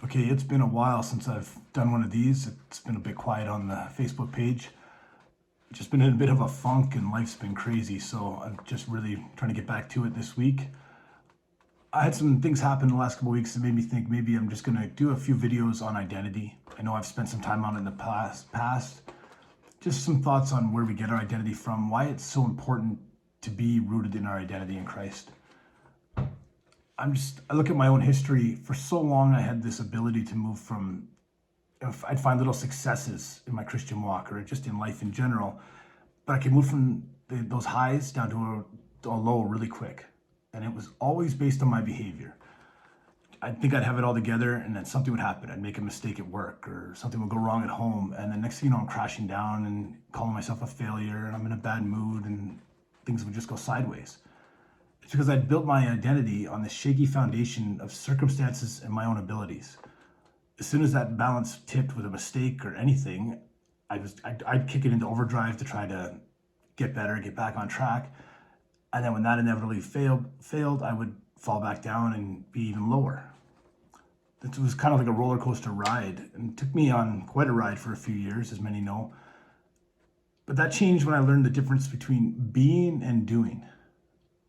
Okay, it's been a while since I've done one of these. It's been a bit quiet on the Facebook page. Just been in a bit of a funk and life's been crazy, so I'm just really trying to get back to it this week. I had some things happen the last couple of weeks that made me think maybe I'm just gonna do a few videos on identity. I know I've spent some time on it in the past. Just some thoughts on where we get our identity from, why it's so important to be rooted in our identity in Christ. I look at my own history. For so long, I had this ability to move from, if I'd find little successes in my Christian walk or just in life in general, but I could move from those highs down to a low really quick. And it was always based on my behavior. I'd think I'd have it all together, and then something would happen. I'd make a mistake at work, or something would go wrong at home. And then next thing you know, I'm crashing down and calling myself a failure, and I'm in a bad mood, and things would just go sideways. It's because I'd built my identity on this shaky foundation of circumstances and my own abilities. As soon as that balance tipped with a mistake or anything, I'd kick it into overdrive to try to get better, get back on track. And then when that inevitably failed, I would fall back down and be even lower. It was kind of like a roller coaster ride, and it took me on quite a ride for a few years, as many know. But that changed when I learned the difference between being and doing,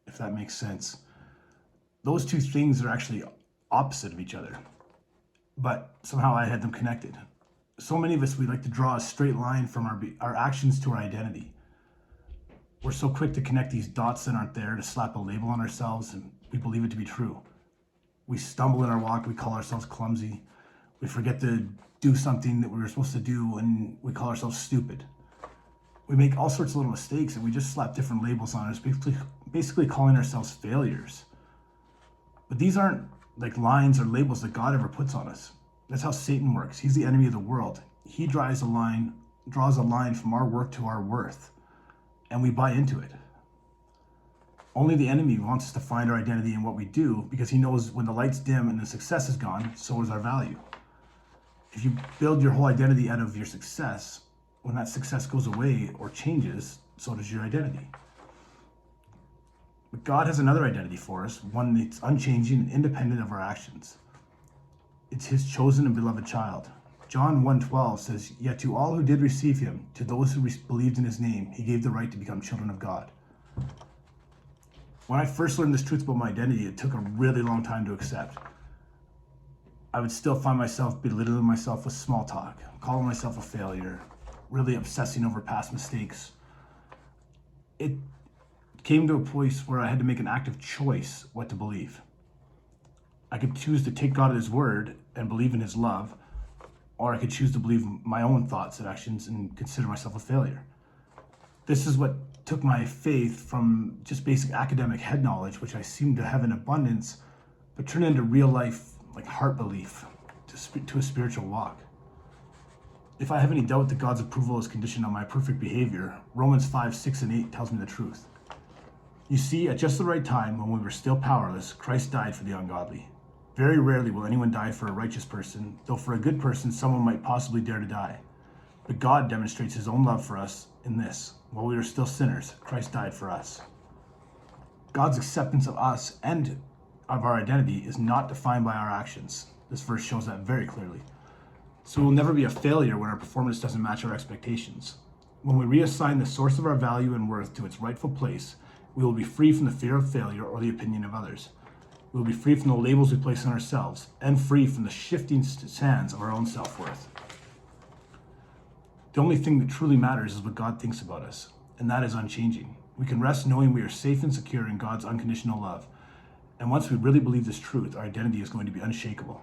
if that makes sense. Those two things are actually opposite of each other, but somehow I had them connected. So many of us, we like to draw a straight line from our actions to our identity. We're so quick to connect these dots that aren't there, to slap a label on ourselves, and we believe it to be true. We stumble in our walk, we call ourselves clumsy. We forget to do something that we were supposed to do, and we call ourselves stupid. We make all sorts of little mistakes, and we just slap different labels on us, basically calling ourselves failures. But these aren't like lines or labels that God ever puts on us. That's how Satan works. He's the enemy of the world. He draws a line from our work to our worth, and we buy into it. Only the enemy wants us to find our identity in what we do, because he knows when the light's dim and the success is gone, so is our value. If you build your whole identity out of your success, when that success goes away or changes, so does your identity. But God has another identity for us, one that's unchanging and independent of our actions. It's his chosen and beloved child. John 1:12 says, "Yet to all who did receive him, to those who believed in his name, he gave the right to become children of God." When I first learned this truth about my identity, it took a really long time to accept. I would still find myself belittling myself with small talk, calling myself a failure, really obsessing over past mistakes. It came to a place where I had to make an active choice what to believe. I could choose to take God at his word and believe in his love, or I could choose to believe my own thoughts and actions and consider myself a failure. This is what took my faith from just basic academic head knowledge, which I seemed to have in abundance, but turned into real life, like heart belief, to a spiritual walk. If I have any doubt that God's approval is conditioned on my perfect behavior, Romans 5, 6, and 8 tells me the truth. You see, at just the right time, when we were still powerless, Christ died for the ungodly. Very rarely will anyone die for a righteous person, though for a good person, someone might possibly dare to die. But God demonstrates his own love for us in this: while we were still sinners, Christ died for us. God's acceptance of us and of our identity is not defined by our actions. This verse shows that very clearly. So we'll never be a failure when our performance doesn't match our expectations. When we reassign the source of our value and worth to its rightful place, we will be free from the fear of failure or the opinion of others. We will be free from the labels we place on ourselves, and free from the shifting sands of our own self-worth. The only thing that truly matters is what God thinks about us, and that is unchanging. We can rest knowing we are safe and secure in God's unconditional love. And once we really believe this truth, our identity is going to be unshakable.